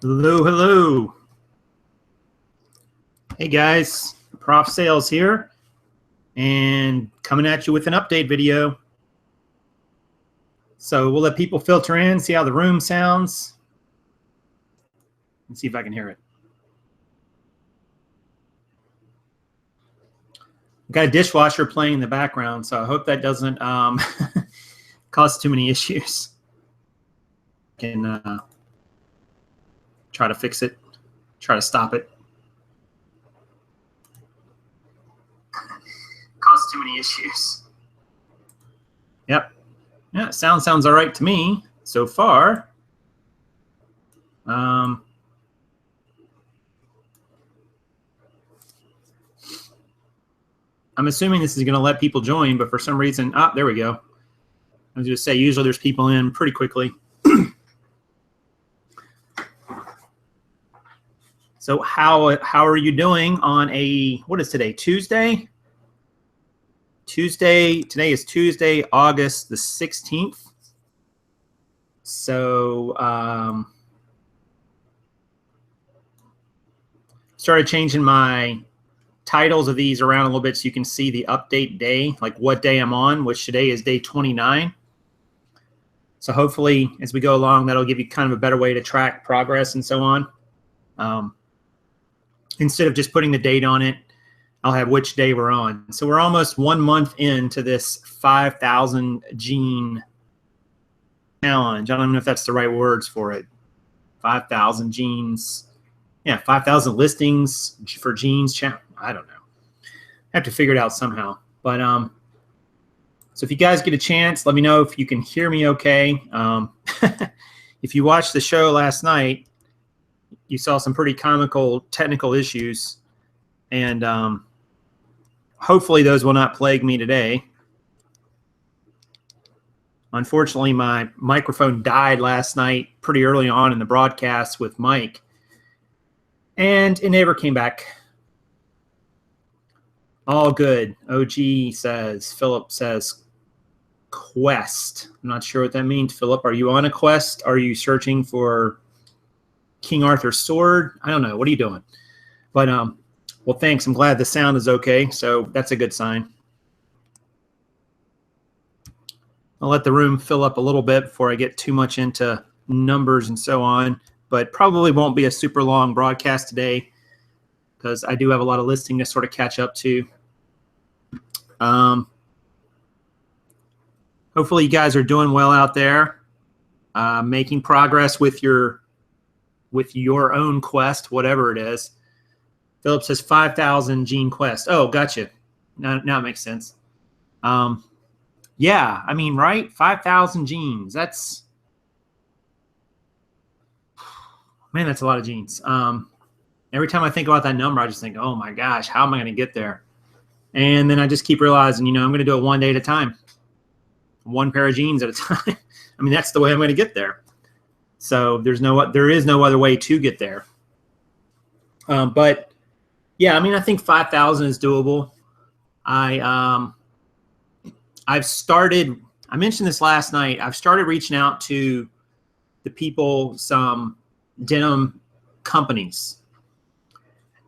Hello, hello. Hey guys, Prof Sales here and coming at you with an update video. So we'll let people filter in, see how the room sounds, and see if I can hear it. I've got a dishwasher playing in the background, so I hope that doesn't cause too many issues. I can try to fix it, try to stop it. Cause too many issues. Yep. Yeah, sounds all right to me so far. I'm assuming this is going to let people join, but for some reason, there we go. I was going to say, usually there's people in pretty quickly. So how are you doing on what is today, Tuesday? Today is Tuesday, August the 16th. So started changing my titles of these around a little bit so you can see the update day, like what day I'm on, which today is day 29. So hopefully as we go along, that'll give you kind of a better way to track progress and so on. Instead of just putting the date on it, I'll have which day we're on. So we're almost 1 month into this 5,000 gene challenge. I don't even know if that's the right words for it. 5,000 genes. Yeah, 5,000 listings for genes. I don't know. I have to figure it out somehow. But so if you guys get a chance, let me know if you can hear me okay. If you watched the show last night, you saw some pretty comical technical issues. And hopefully those will not plague me today. Unfortunately, my microphone died last night pretty early on in the broadcast with Mike. And it never came back. All good. OG says, Philip says, quest. I'm not sure what that means. Philip, are you on a quest? Are you searching for King Arthur's sword? I don't know. What are you doing? But well, thanks. I'm glad the sound is okay. So that's a good sign. I'll let the room fill up a little bit before I get too much into numbers and so on, but probably won't be a super long broadcast today because I do have a lot of listing to sort of catch up to. Hopefully you guys are doing well out there, making progress with your own quest, whatever it is. Philip says 5,000 gene quest. Oh, gotcha. Now it makes sense. Yeah, I mean, right? 5,000 genes. That's a lot of genes. Every time I think about that number, I just think, oh my gosh, how am I going to get there? And then I just keep realizing, I'm going to do it one day at a time, one pair of jeans at a time. I mean, that's the way I'm going to get there. So there is no other way to get there. But yeah, I mean, I think 5,000 is doable. I've started, I mentioned this last night, I've started reaching out to the people, some denim companies.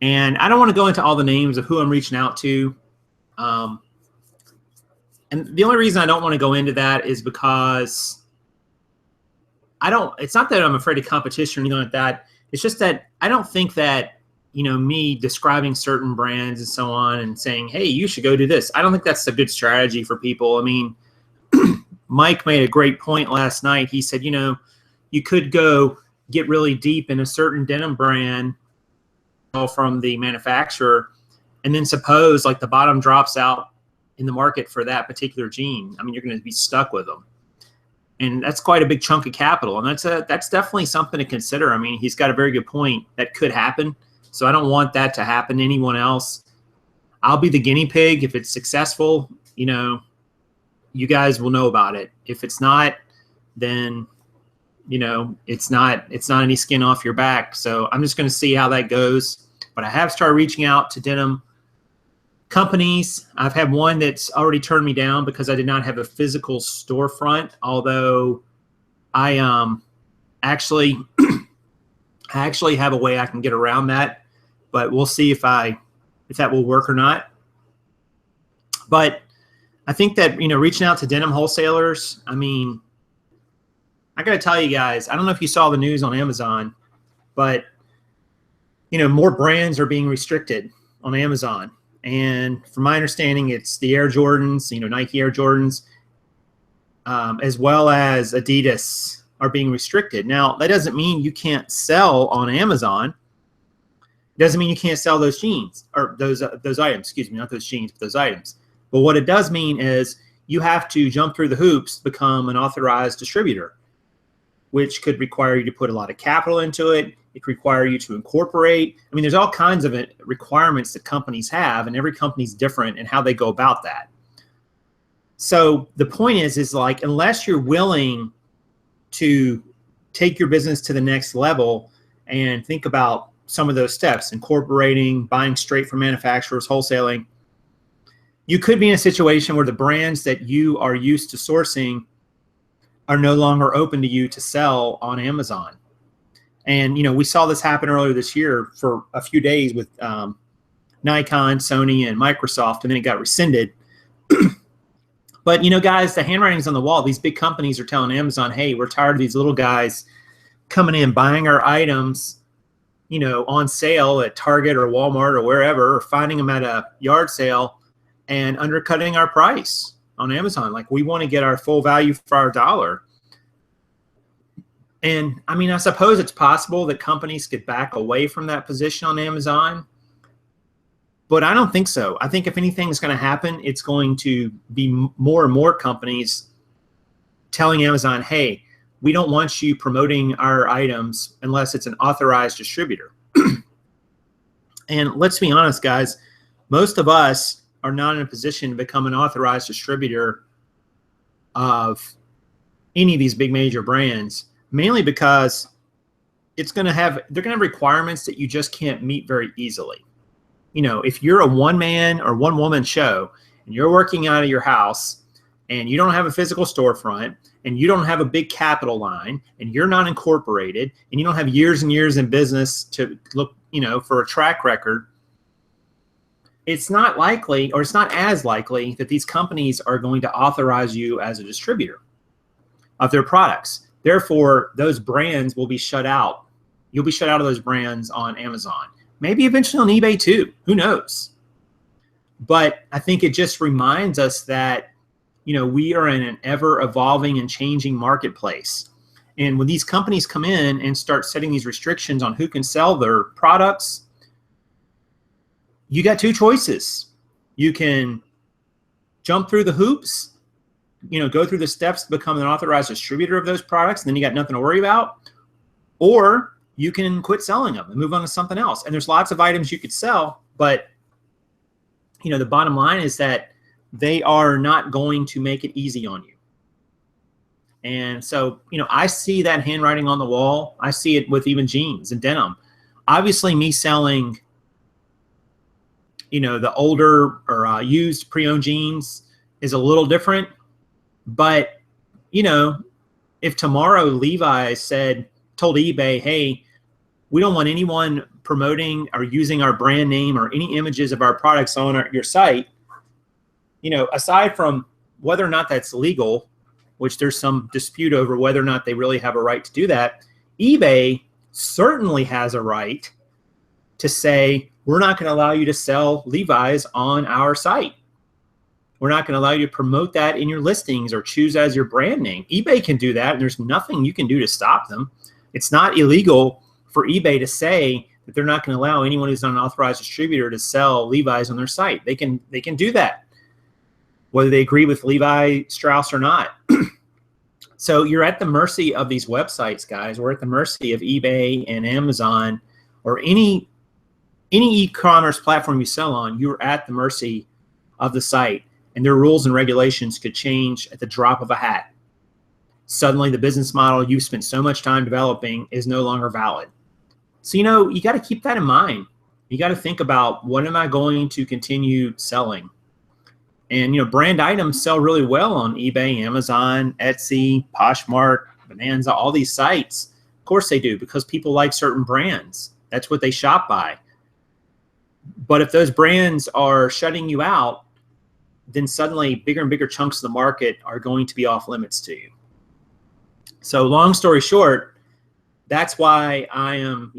And I don't want to go into all the names of who I'm reaching out to. And the only reason I don't want to go into that is because it's not that I'm afraid of competition or anything like that. It's just that I don't think that, me describing certain brands and so on and saying, hey, you should go do this. I don't think that's a good strategy for people. I mean, Mike made a great point last night. He said, you could go get really deep in a certain denim brand from the manufacturer, and then suppose like the bottom drops out in the market for that particular gene. I mean, you're going to be stuck with them. And that's quite a big chunk of capital. And that's definitely something to consider. I mean, he's got a very good point. That could happen. So I don't want that to happen to anyone else. I'll be the guinea pig. If it's successful, you guys will know about it. If it's not, then, it's not any skin off your back. So I'm just going to see how that goes. But I have started reaching out to denim companies. I've had one that's already turned me down because I did not have a physical storefront, although I actually I actually have a way I can get around that, but we'll see if that will work or not. But I think that, reaching out to denim wholesalers, I mean, I got to tell you guys, I don't know if you saw the news on Amazon, but, more brands are being restricted on Amazon. And from my understanding, it's the Air Jordans, Nike Air Jordans, as well as Adidas are being restricted. Now, that doesn't mean you can't sell on Amazon. It doesn't mean you can't sell those jeans or those items, excuse me, not those jeans, but those items. But what it does mean is you have to jump through the hoops to become an authorized distributor, which could require you to put a lot of capital into it. It could require you to incorporate. I mean, there's all kinds of requirements that companies have, and every company's different in how they go about that. So the point is like, unless you're willing to take your business to the next level and think about some of those steps, incorporating, buying straight from manufacturers, wholesaling, you could be in a situation where the brands that you are used to sourcing are no longer open to you to sell on Amazon. And, we saw this happen earlier this year for a few days with Nikon, Sony, and Microsoft, and then it got rescinded. But, guys, the handwriting's on the wall. These big companies are telling Amazon, hey, we're tired of these little guys coming in, buying our items, on sale at Target or Walmart or wherever, or finding them at a yard sale and undercutting our price on Amazon. Like, we want to get our full value for our dollar. And, I mean, I suppose it's possible that companies could back away from that position on Amazon. But I don't think so. I think if anything is going to happen, it's going to be more and more companies telling Amazon, hey, we don't want you promoting our items unless it's an authorized distributor. And let's be honest, guys, most of us are not in a position to become an authorized distributor of any of these big major brands, mainly because they're going to have requirements that you just can't meet very easily. If you're a one-man or one-woman show and you're working out of your house and you don't have a physical storefront and you don't have a big capital line and you're not incorporated and you don't have years and years in business to look, for a track record, it's not likely, or it's not as likely, that these companies are going to authorize you as a distributor of their products. Therefore, those brands will be shut out. You'll be shut out of those brands on Amazon. Maybe eventually on eBay too. Who knows? But I think it just reminds us that, we are in an ever-evolving and changing marketplace. And when these companies come in and start setting these restrictions on who can sell their products, you got two choices. You can jump through the hoops, go through the steps to become an authorized distributor of those products, and then you got nothing to worry about. Or you can quit selling them and move on to something else. And there's lots of items you could sell, but the bottom line is that they are not going to make it easy on you. And so, I see that handwriting on the wall. I see it with even jeans and denim. Obviously, me selling, the older or used pre-owned jeans is a little different. But, if tomorrow Levi's told eBay, hey, we don't want anyone promoting or using our brand name or any images of our products on your site, aside from whether or not that's legal, which there's some dispute over whether or not they really have a right to do that, eBay certainly has a right to say, we're not going to allow you to sell Levi's on our site. We're not going to allow you to promote that in your listings or choose as your brand name. eBay can do that, and there's nothing you can do to stop them. It's not illegal for eBay to say that they're not going to allow anyone who's not an authorized distributor to sell Levi's on their site. They can do that, whether they agree with Levi Strauss or not. So you're at the mercy of these websites, guys. We're at the mercy of eBay and Amazon or any e-commerce platform you sell on. You're at the mercy of the site, and their rules and regulations could change at the drop of a hat. Suddenly, the business model you've spent so much time developing is no longer valid. So, you got to keep that in mind. You got to think about, what am I going to continue selling? And, brand items sell really well on eBay, Amazon, Etsy, Poshmark, Bonanza, all these sites. Of course they do, because people like certain brands. That's what they shop by. But if those brands are shutting you out, then suddenly bigger and bigger chunks of the market are going to be off limits to you. So long story short, that's why I am,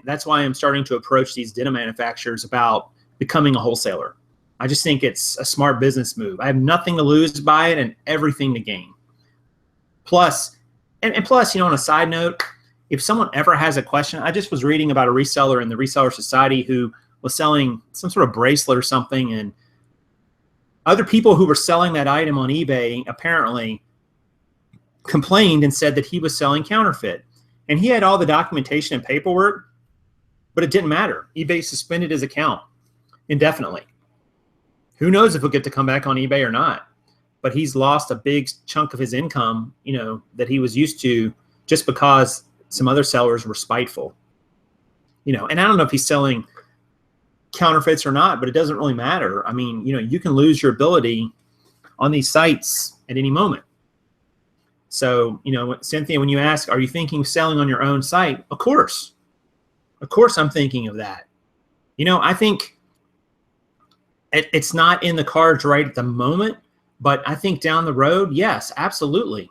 that's why I'm starting to approach these denim manufacturers about becoming a wholesaler. I just think it's a smart business move. I have nothing to lose by it and everything to gain. Plus, plus, on a side note, if someone ever has a question, I just was reading about a reseller in the Reseller Society who was selling some sort of bracelet or something, and other people who were selling that item on eBay apparently complained and said that he was selling counterfeit. And he had all the documentation and paperwork, but it didn't matter. eBay suspended his account indefinitely. Who knows if he'll get to come back on eBay or not? But he's lost a big chunk of his income, that he was used to, just because some other sellers were spiteful. And I don't know if he's selling counterfeits or not, but it doesn't really matter. I mean, you can lose your ability on these sites at any moment. So, Cynthia, when you ask, are you thinking of selling on your own site? Of course I'm thinking of that. I think it's not in the cards right at the moment, but I think down the road, yes, absolutely.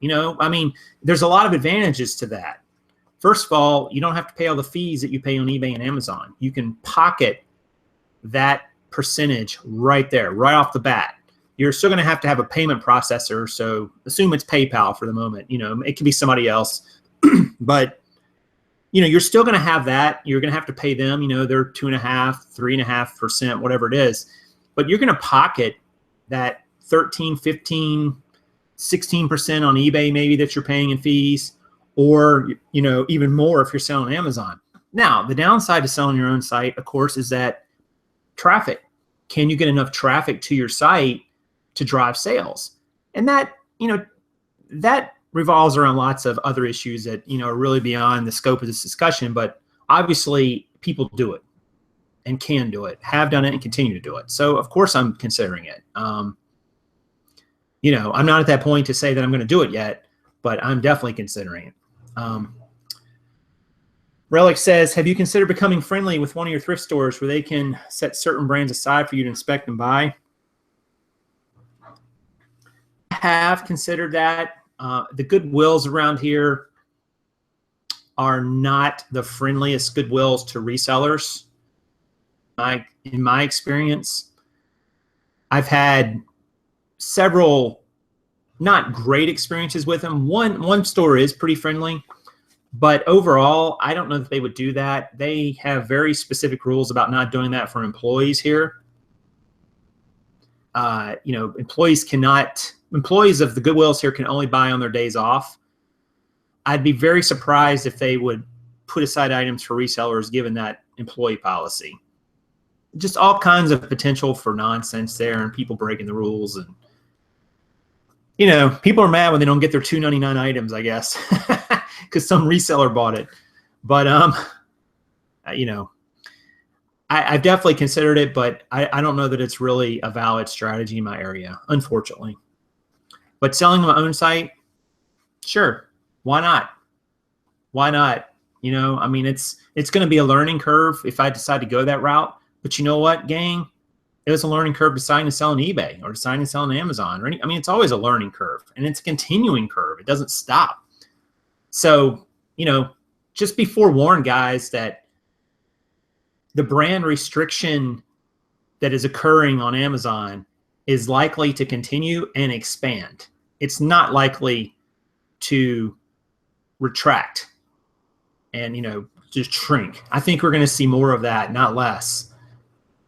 I mean, there's a lot of advantages to that. First of all, you don't have to pay all the fees that you pay on eBay and Amazon. You can pocket that percentage right there, right off the bat. You're still going to have a payment processor, so assume it's PayPal for the moment. It could be somebody else, but you're still going to have that. You're going to have to pay them. They're 2.5%, 3.5%, whatever it is. But you're going to pocket that 13, 15, 16% on eBay maybe that you're paying in fees, or even more if you're selling Amazon. Now, the downside to selling your own site, of course, is that traffic. Can you get enough traffic to your site to drive sales? And that that revolves around lots of other issues that are really beyond the scope of this discussion. But obviously, people do it and can do it, have done it, and continue to do it. So of course, I'm considering it. I'm not at that point to say that I'm going to do it yet, but I'm definitely considering it. Relic says, have you considered becoming friendly with one of your thrift stores where they can set certain brands aside for you to inspect and buy? I have considered that. The Goodwills around here are not the friendliest Goodwills to resellers. In my experience, I've had several not great experiences with them. One store is pretty friendly, but overall, I don't know that they would do that. They have very specific rules about not doing that for employees here. Employees of the Goodwills here can only buy on their days off. I'd be very surprised if they would put aside items for resellers given that employee policy. Just all kinds of potential for nonsense there and people breaking the rules. And, people are mad when they don't get their $2.99 items, I guess, because some reseller bought it. But, I've definitely considered it, but I don't know that it's really a valid strategy in my area, unfortunately. But selling on my own site, sure. Why not? Why not? It's going to be a learning curve if I decide to go that route. But you know what, gang? It was a learning curve deciding to sell on eBay or deciding to sell on Amazon. It's always a learning curve, and it's a continuing curve. It doesn't stop. So, just be forewarned, guys, that the brand restriction that is occurring on Amazon is likely to continue and expand. It's not likely to retract and, just shrink. I think we're going to see more of that, not less.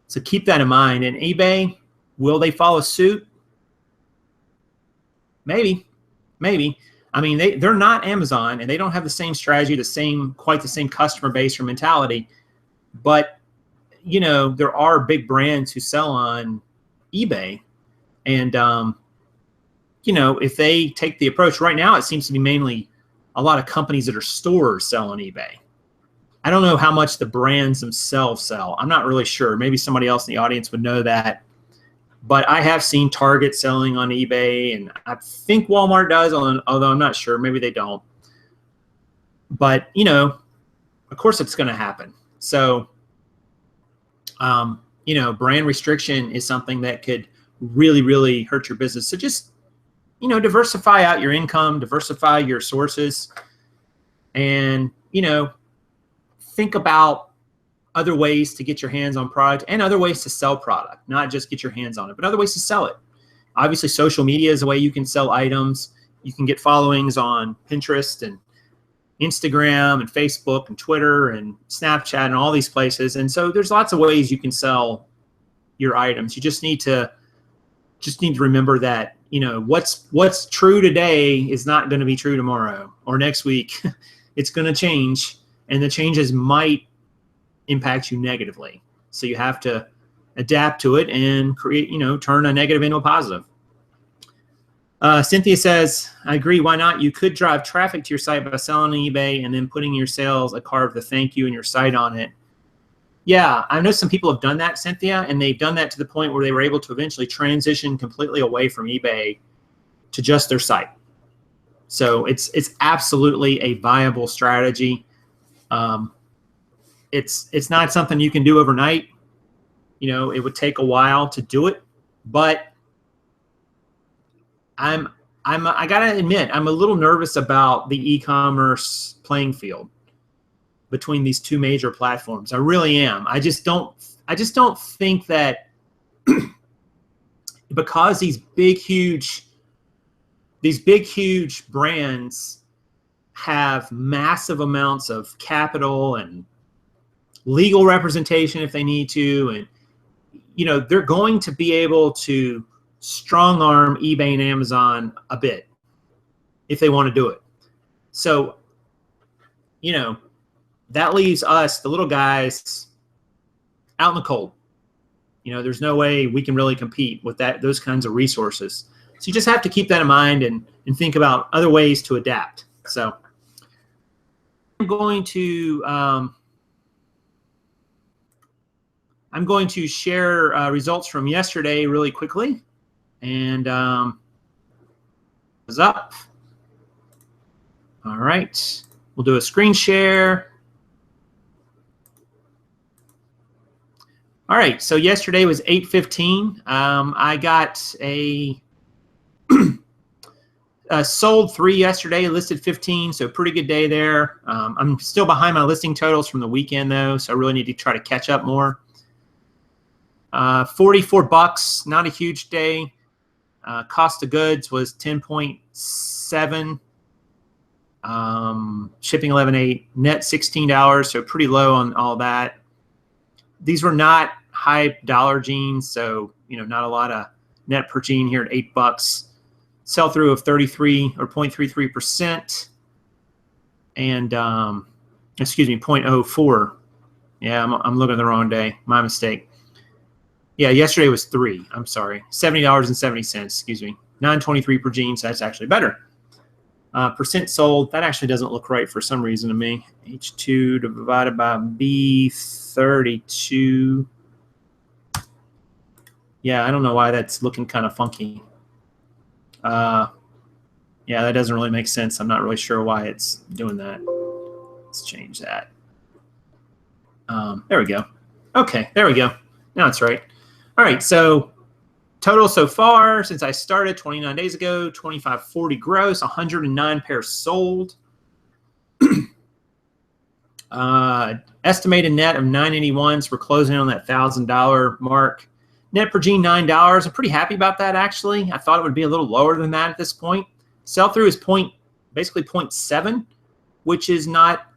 So keep that in mind. And eBay, will they follow suit? Maybe. They're not Amazon, and they don't have the same strategy, quite the same customer base or mentality. But, there are big brands who sell on eBay. And, if they take the approach right now, it seems to be mainly a lot of companies that are stores sell on eBay. I don't know how much the brands themselves sell. I'm not really sure. Maybe somebody else in the audience would know that. But I have seen Target selling on eBay, and I think Walmart does, although I'm not sure. Maybe they don't. But, you know, of course it's going to happen. So, you know, brand restriction is something that could really, really hurt your business. So just, you know, diversify out your income, diversify your sources, and, you know, think about other ways to get your hands on product and other ways to sell product, not just get your hands on it, but other ways to sell it. Obviously, social media is a way you can sell items. You can get followings on Pinterest and Instagram and Facebook and Twitter and Snapchat and all these places. And so there's lots of ways you can sell your items. You just need to remember that, you know, what's true today is not going to be true tomorrow or next week. It's going to change, and the changes might impact you negatively. So you have to adapt to it and create, you know, turn a negative into a positive. Cynthia says, I agree. Why not? You could drive traffic to your site by selling on eBay and then putting your sales a card with a thank you and your site on it. Yeah, I know some people have done that, Cynthia, and they've done that to the point where they were able to eventually transition completely away from eBay to just their site. So it's absolutely a viable strategy. It's not something you can do overnight. You know, it would take a while to do it, but I gotta admit, I'm a little nervous about the e-commerce playing field between these two major platforms. I really am. I just don't think that because these big huge brands have massive amounts of capital and legal representation if they need to, and you know, they're going to be able to strong arm eBay and Amazon a bit if they want to do it. So, you know, that leaves us, the little guys, out in the cold. You know, there's no way we can really compete with those kinds of resources. So you just have to keep that in mind and think about other ways to adapt. So I'm going to share results from yesterday really quickly. And is up. All right, we'll do a screen share. All right, so yesterday was 8:15. I got sold 3 yesterday, listed 15, so pretty good day there. I'm still behind my listing totals from the weekend though, so I really need to try to catch up more. $44, not a huge day. Cost of goods was 10.7. Shipping 11.8. Net $16, so pretty low on all that. These were not high dollar jeans, so you know, not a lot of net per jean here at $8. Sell through of 33 or 0.33%, and 0.04. Yeah, I'm looking at the wrong day. My mistake. Yeah, yesterday was 3. I'm sorry, $70.70. Excuse me, 9.23 per jean. So that's actually better. Percent sold. That actually doesn't look right for some reason to me. H2 divided by B32. Yeah, I don't know why that's looking kind of funky. Yeah, that doesn't really make sense. I'm not really sure why it's doing that. Let's change that. There we go. Okay, there we go. Now it's right. All right, so total so far since I started 29 days ago, 2540 gross, 109 pairs sold. Estimated net of 981, so we're closing on that $1,000 mark. Net per jean, $9. I'm pretty happy about that, actually. I thought it would be a little lower than that at this point. Sell-through is basically 0.7, which is not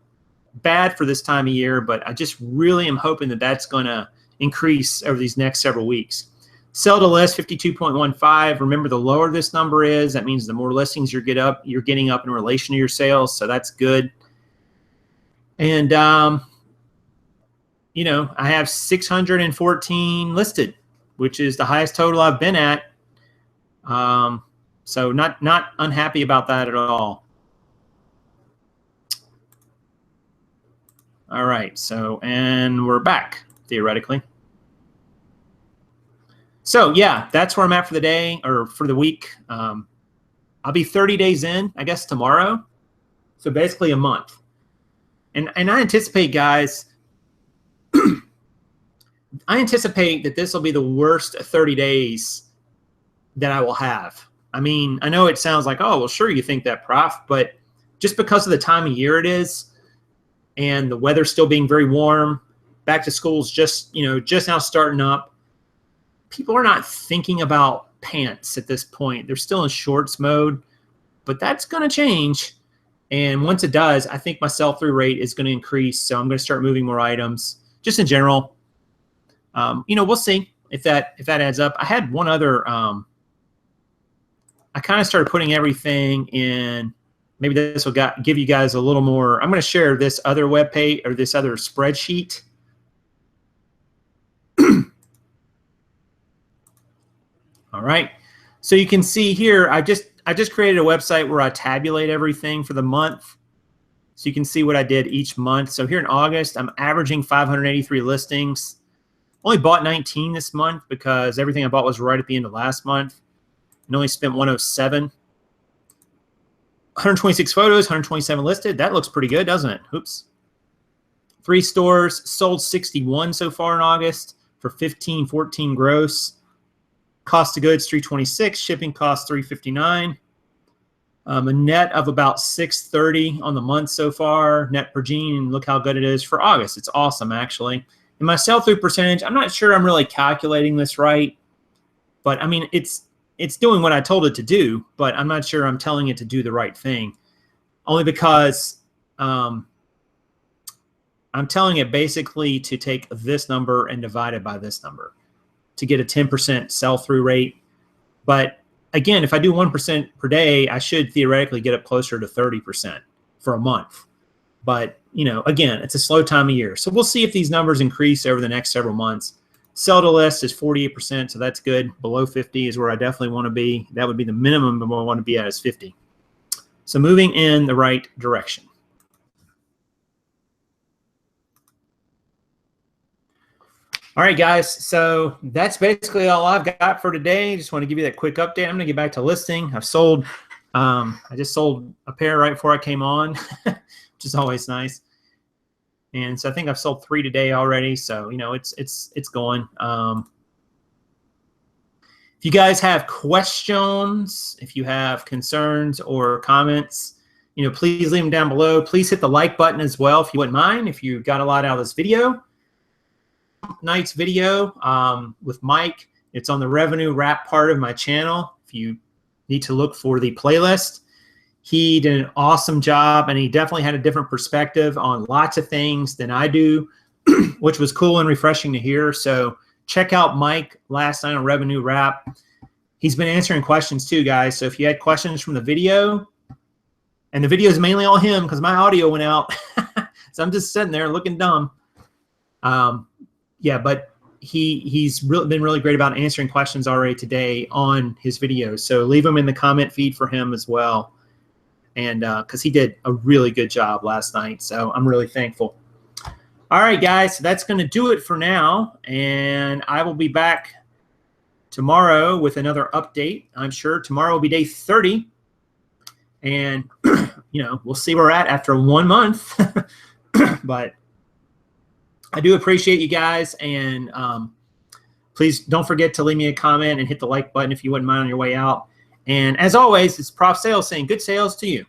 bad for this time of year, but I just really am hoping that that's going to increase over these next several weeks. Sell to list, 52.15. Remember, the lower this number is, that means the more listings you're getting up in relation to your sales, so that's good. And, you know, I have 614 listed, which is the highest total I've been at. So not unhappy about that at all. All right, so, and we're back, theoretically. So yeah, that's where I'm at for the day, or for the week. I'll be 30 days in, I guess, tomorrow. So basically a month. And I anticipate, guys, I anticipate that this will be the worst 30 days that I will have. I mean, I know it sounds like, oh, well, sure, you think that, Prof, but just because of the time of year it is and the weather still being very warm, back to school's just now starting up, people are not thinking about pants at this point. They're still in shorts mode, but that's going to change. And once it does, I think my sell-through rate is going to increase. So I'm going to start moving more items just in general. We'll see if that adds up. I had one other, I kind of started putting everything in. Maybe this will give you guys a little more. I'm going to share this other web page or this other spreadsheet. All right. So you can see here, I just created a website where I tabulate everything for the month. So you can see what I did each month. So here in August, I'm averaging 583 listings. Only bought 19 this month because everything I bought was right at the end of last month. And only spent 107. 126 photos, 127 listed. That looks pretty good, doesn't it? Oops. 3 stores, sold 61 so far in August for 1514 gross. Cost of goods, 326. Shipping costs, 359. A net of about 630 on the month so far. Net per jean, and look how good it is for August. It's awesome, actually. And my sell-through percentage, I'm not sure I'm really calculating this right, but I mean, it's doing what I told it to do, but I'm not sure I'm telling it to do the right thing. Only because I'm telling it basically to take this number and divide it by this number to get a 10% sell-through rate. But again, if I do 1% per day, I should theoretically get up closer to 30% for a month. But, again, it's a slow time of year. So we'll see if these numbers increase over the next several months. Sell to list is 48%, so that's good. Below 50 is where I definitely want to be. That would be the minimum, but what I want to be at is 50. So moving in the right direction. All right, guys, so that's basically all I've got for today. Just want to give you that quick update. I'm going to get back to listing. I've sold, I just sold a pair right before I came on, which is always nice. And so I think I've sold 3 today already. So, it's going. If you guys have questions, if you have concerns or comments, please leave them down below. Please hit the like button as well if you wouldn't mind, if you got a lot out of this video. Night's video with Mike. It's on the revenue wrap part of my channel. If you need to look for the playlist, he did an awesome job, and he definitely had a different perspective on lots of things than I do, which was cool and refreshing to hear. So check out Mike last night on revenue wrap. He's been answering questions too, guys. So if you had questions from the video, and the video is mainly all him because my audio went out, so I'm just sitting there looking dumb. Yeah, but he's been really great about answering questions already today on his videos. So leave them in the comment feed for him as well. And because he did a really good job last night. So I'm really thankful. All right, guys, so that's going to do it for now. And I will be back tomorrow with another update. I'm sure tomorrow will be day 30. And, we'll see where we're at after 1 month. But I do appreciate you guys, and please don't forget to leave me a comment and hit the like button if you wouldn't mind on your way out. And as always, it's Prof Sales saying good sales to you.